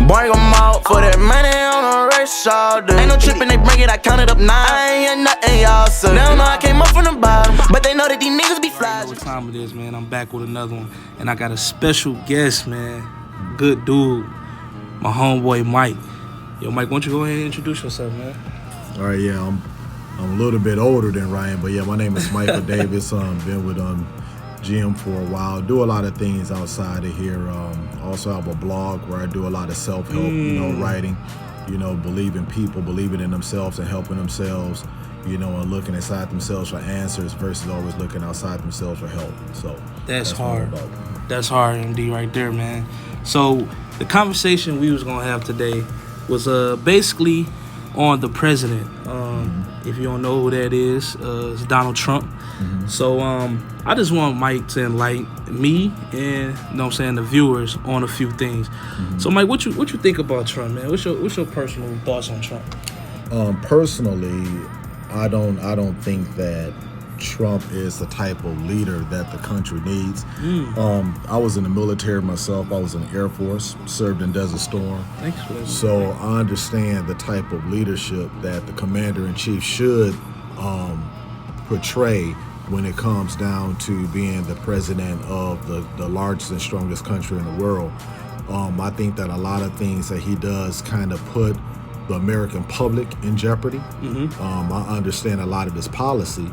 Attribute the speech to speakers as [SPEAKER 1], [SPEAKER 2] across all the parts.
[SPEAKER 1] Bring 'em out for that money on the race all day. Ain't no trippin', they bring it, I count it up now. I ain't hear nothing, y'all say. They don't know I came up from the bottom, but they know that these niggas be fly.
[SPEAKER 2] You know what time it is, man. I'm back with another one, and I got a special guest, man. Good dude, my homeboy Mike. Yo, Mike, why don't you go ahead and introduce yourself, man?
[SPEAKER 3] All right, yeah, I'm a little bit older than Ryan, but yeah, my name is Michael Davis. Been with GM for a while. Do a lot of things outside of here. Also have a blog where I do a lot of self-help, writing. Believing people, believing in themselves and helping themselves. And looking inside themselves for answers versus always looking outside themselves for help. So
[SPEAKER 2] that's hard. That's hard, MD, right there, man. So the conversation we was gonna have today was basically on the president. If you don't know who that is, it's Donald Trump. So I just want Mike to enlighten me and the viewers on a few things. So Mike, what you think about Trump, man? What's your personal thoughts on Trump?
[SPEAKER 3] Personally, I don't think that Trump is the type of leader that the country needs. I was in the military myself. I was in the Air Force, served in Desert Storm.
[SPEAKER 2] Thanks for that.
[SPEAKER 3] So I understand the type of leadership that the commander-in-chief should portray when it comes down to being the president of the largest and strongest country in the world. I think that a lot of things that he does kind of put the American public in jeopardy. I understand a lot of his policy,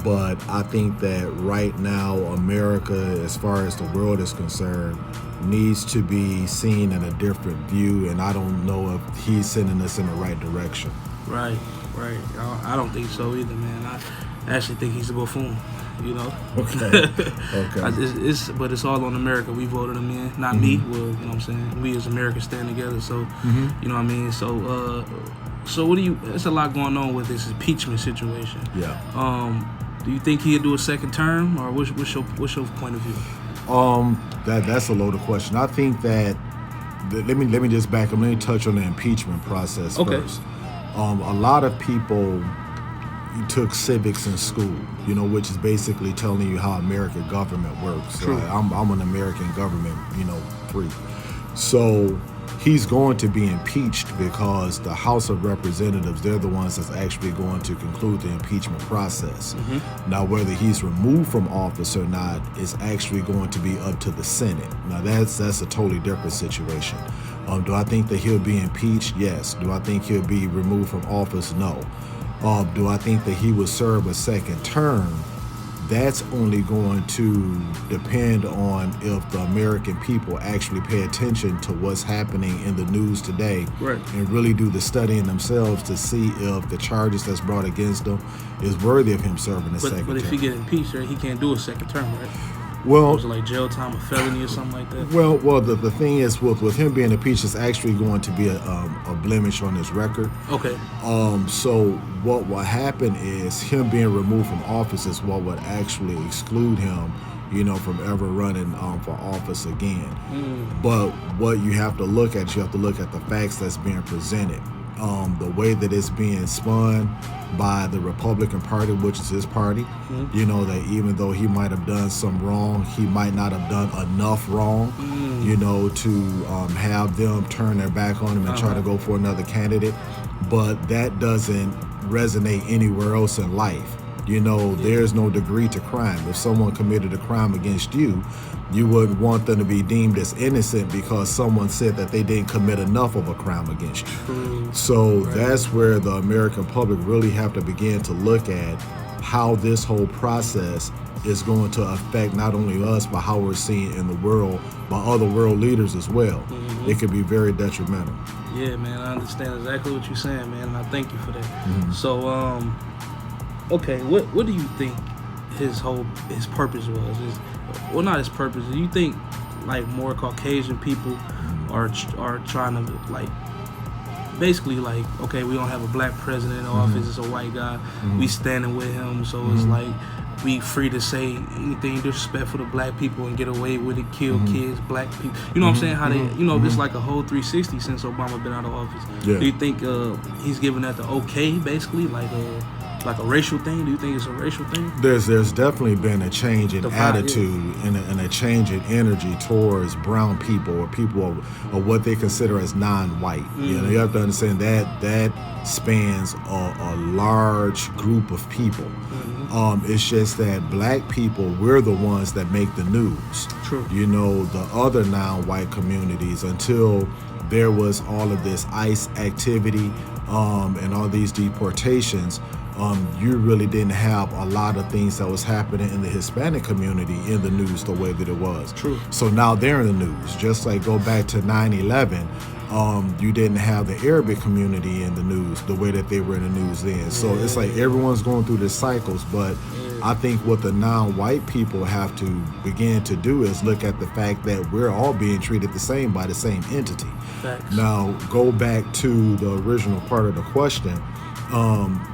[SPEAKER 3] but I think that right now America, as far as the world is concerned, needs to be seen in a different view, and I don't know if he's sending us in the right direction.
[SPEAKER 2] Right. I don't think so either, man. I actually think he's a buffoon,
[SPEAKER 3] Okay.
[SPEAKER 2] But it's all on America. We voted him in, not me. Well, you know what I'm saying? We as Americans stand together, so, you know what I mean? So, what there's a lot going on with this impeachment situation.
[SPEAKER 3] Yeah.
[SPEAKER 2] Do you think he'll do a second term, or what's your point of view?
[SPEAKER 3] That's a loaded question. I think that, let me just back up. Let me touch on the impeachment process first. A lot of people took civics in school, which is basically telling you how American government works.
[SPEAKER 2] True.
[SPEAKER 3] I'm an American government, freak. So he's going to be impeached because the House of Representatives, they're the ones that's actually going to conclude the impeachment process. Now, whether he's removed from office or not is actually going to be up to the Senate. Now, that's a totally different situation. Do I think that he'll be impeached? Yes. Do I think he'll be removed from office? No. Do I think that he will serve a second term? That's only going to depend on if the American people actually pay attention to what's happening in the news today, and really do the studying themselves to see if the charges that's brought against him is worthy of him serving a second term.
[SPEAKER 2] But if he get impeached, right, he can't do a second term, right?
[SPEAKER 3] Well,
[SPEAKER 2] was it like jail time, a felony or something like that?
[SPEAKER 3] Well, the thing is, with him being impeached, it's actually going to be a blemish on his record.
[SPEAKER 2] Okay.
[SPEAKER 3] So what will happen is him being removed from office is what would actually exclude him, from ever running for office again. But what you have to look at, the facts that's being presented. The way that it's being spun by the Republican Party, which is his party, that even though he might have done some wrong, he might not have done enough wrong, to have them turn their back on him and try to go for another candidate. But that doesn't resonate anywhere else in life. There's no degree to crime. If someone committed a crime against you, you wouldn't want them to be deemed as innocent because someone said that they didn't commit enough of a crime against you. So that's where the American public really have to begin to look at how this whole process is going to affect not only us, but how we're seen in the world by other world leaders as well. It could be very detrimental.
[SPEAKER 2] Yeah, man, I understand exactly what you're saying, man, and I thank you for that. So, okay, what do you think his purpose was? Well, not his purpose. Do you think like more Caucasian people are trying to basically okay, we don't have a black president in office, it's a white guy, we standing with him, so it's like we free to say anything disrespectful to black people and get away with it, kill kids, black people. You know what I'm saying? How they, it's like a whole 360 since Obama been out of office. Do you think he's giving that the okay, basically, like a racial thing? Do you think it's a racial thing?
[SPEAKER 3] There's definitely been a change in
[SPEAKER 2] The vibe,
[SPEAKER 3] attitude and a change in energy towards brown people or people of what they consider as non-white. You know, you have to understand that spans a large group of people. It's just that black people, we're the ones that make the news.
[SPEAKER 2] True.
[SPEAKER 3] You know, the other non-white communities, until there was all of this ICE activity and all these deportations, you really didn't have a lot of things that was happening in the Hispanic community in the news the way that it was.
[SPEAKER 2] True.
[SPEAKER 3] So now they're in the news. Just like go back to 9/11, you didn't have the Arabic community in the news the way that they were in the news then. So it's like everyone's going through the cycles, but I think what the non-white people have to begin to do is look at the fact that we're all being treated the same by the same entity.
[SPEAKER 2] Facts.
[SPEAKER 3] Now, go back to the original part of the question.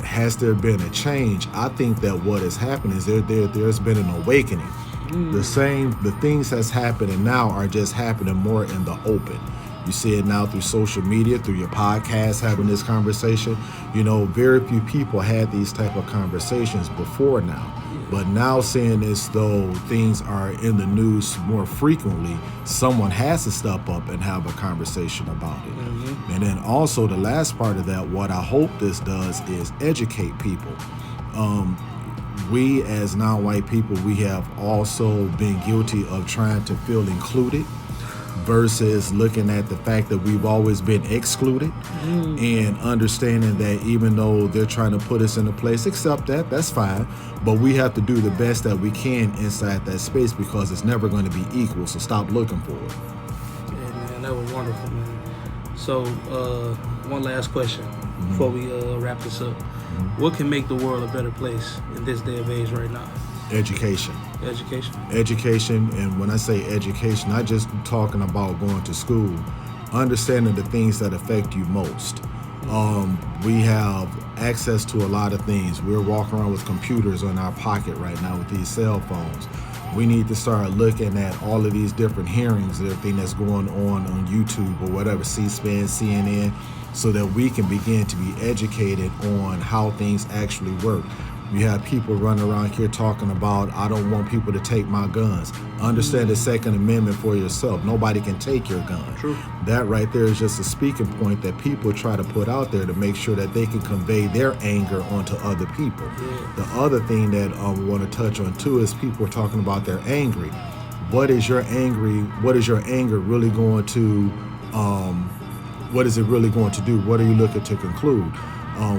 [SPEAKER 3] Has there been a change? I think that what has happened is there's been an awakening. The things that's happening now are just happening more in the open. You see it now through social media, through your podcast, having this conversation. You know, very few people had these type of conversations before now. But now, seeing as though things are in the news more frequently, someone has to step up and have a conversation about it. And then also the last part of that, what I hope this does is educate people. We as non-white people, we have also been guilty of trying to feel included versus looking at the fact that we've always been excluded and understanding that even though they're trying to put us in a place, accept that, that's fine, but we have to do the best that we can inside that space because it's never going to be equal, so stop looking for it.
[SPEAKER 2] Yeah, man, that was wonderful, man. So, one last question before we wrap this up. What can make the world a better place in this day of age right now?
[SPEAKER 3] Education.
[SPEAKER 2] Education,
[SPEAKER 3] and when I say education, not just talking about going to school, understanding the things that affect you most. We have access to a lot of things. We're walking around with computers in our pocket right now with these cell phones. We need to start looking at all of these different hearings, everything that's going on YouTube or whatever, C-SPAN, CNN, so that we can begin to be educated on how things actually work. You have people running around here talking about, I don't want people to take my guns. Understand the Second Amendment for yourself. Nobody can take your gun.
[SPEAKER 2] True.
[SPEAKER 3] That right there is just a speaking point that people try to put out there to make sure that they can convey their anger onto other people. The other thing that I want to touch on too is people are talking about they're angry. What is your anger really going to, what is it really going to do? What are you looking to conclude?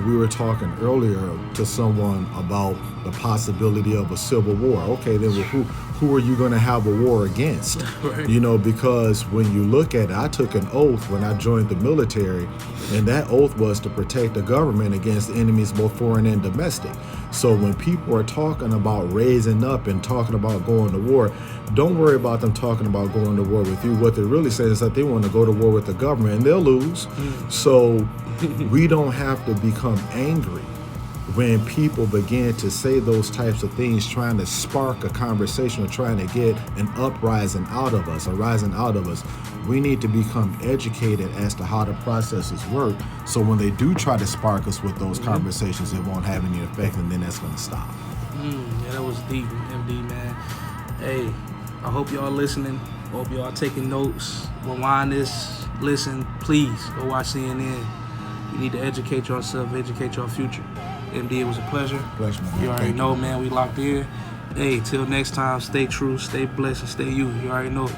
[SPEAKER 3] We were talking earlier to someone about the possibility of a civil war. Okay, then who are you going to have a war against?
[SPEAKER 2] Right.
[SPEAKER 3] You know, because when you look at it, I took an oath when I joined the military, and that oath was to protect the government against enemies both foreign and domestic. So when people are talking about raising up and talking about going to war, don't worry about them talking about going to war with you. What they're really saying is that they want to go to war with the government, and they'll lose. So we don't have to become angry when people begin to say those types of things, trying to spark a conversation or trying to get an uprising out of us, a rising out of us. We need to become educated as to how the processes work, so when they do try to spark us with those conversations, it won't have any effect, and then that's going to stop.
[SPEAKER 2] Yeah, that was deep, MD, man. Hey, I hope y'all listening. Hope y'all taking notes. Rewind this. Listen, please go watch CNN. You need to educate yourself, educate your future. MD, it was a pleasure.
[SPEAKER 3] Pleasure, man.
[SPEAKER 2] You already
[SPEAKER 3] Thank
[SPEAKER 2] know,
[SPEAKER 3] you.
[SPEAKER 2] man, we locked in. Hey, till next time, stay true, stay blessed, and stay you. You already know it.